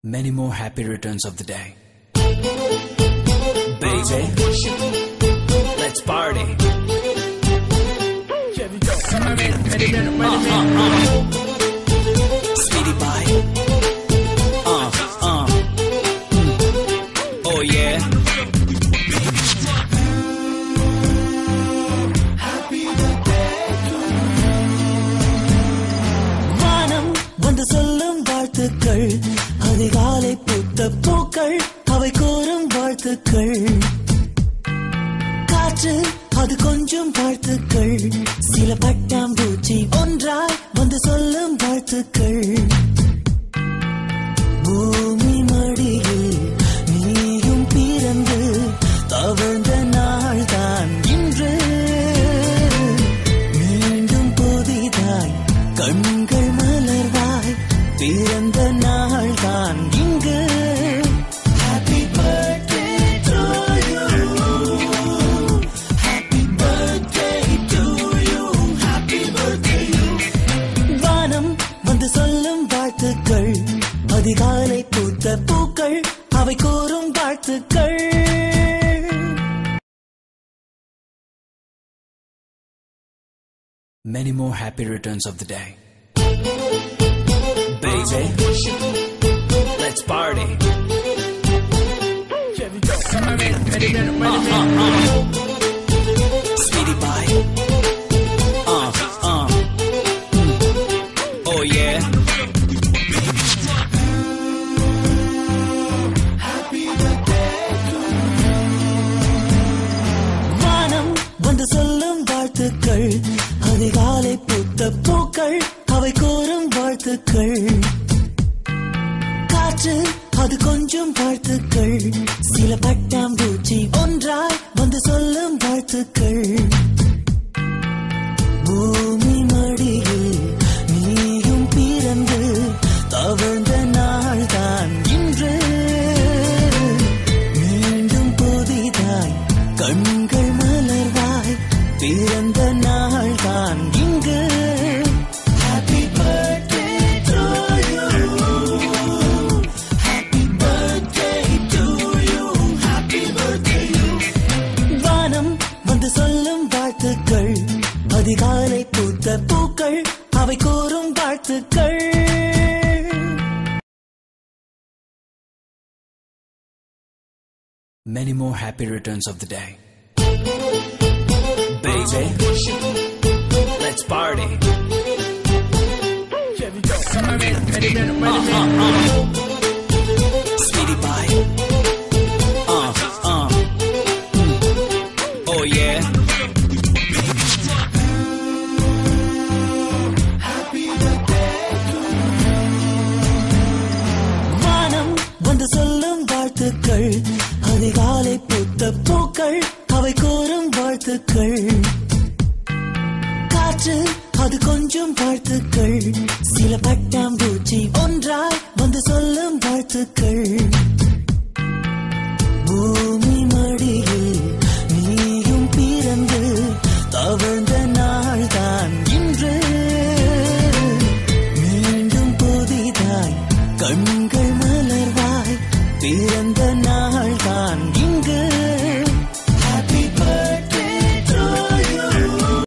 Many more happy returns of the day. Baby, let's party. Speedy bye. Oh yeah. Happy birthday to you. வானம் வந்து சொல்லும் வாழ்த்துக்கள், அதிகாலை பூத்த பூக்கள் அவை கூறும் வாழ்த்துக்கள். காற்று அது கொஞ்சம் வாழ்த்துக்கள், சில பட்டாம்பூச்சி ஒன்றாய் வந்து சொல்லும் வாழ்த்துக்கள். பூமி மடியில் நீயும் பிறந்து தவழ்ந்த நாள் தான் இன்று. மீண்டும் புதிதாய் கண்கள் மலர்வாய் பிறந்த நாள் தான் இங்கு. Happy birthday to you. Happy birthday to you. Happy birthday you. வானம் வந்து சொல்லும் வாழ்த்துக்கள், அதிகாலை பூத்த பூக்கள் அவை கூறும் வாழ்த்துக்கள். Many more happy returns of the day. Baby, let's party. Speedy bye. Oh yeah. Happy birthday to you. வானம் வந்து சொல்லும் வாழ்த்துக்கள், அதிகாலை பூத்த பூக்கள் அவை கூறும் வாழ்த்துக்கள். காற்று அது கொஞ்சம் வாழ்த்துக்கள், சில பட்டாம்பூச்சி ஒன்றாய் வந்து சொல்லும் வாழ்த்துக்கள். பூமி மடியில் நீயும் பிறந்து தவழ்ந்த நாள் தான் இன்று. மீண்டும் புதிதாய் கண்கள் மலர்வாய் பிறந்த நாள் தான் இங்கு. Happy birthday to you. Happy birthday to you. Happy birthday you. வானம் வந்து சொல்லும் வாழ்த்துக்கள், அதிகாலை பூத்த பூக்கள் அவை கூறும் வாழ்த்துக்கள். Many more happy returns of the day. Baby, let's party. Speedy bye. Oh yeah. Happy birthday to you. வானம் வந்து சொல்லும் வாழ்த்துக்கள், அதிகாலை பூத்த பூக்கள் அவை கூறும் வாழ்த்துக்கள். காற்று அது கொஞ்சம் வாழ்த்துக்கள், சில பட்டாம்பூச்சி ஒன்றாய் வந்து சொல்லும் வாழ்த்துக்கள். பூமி மடியில்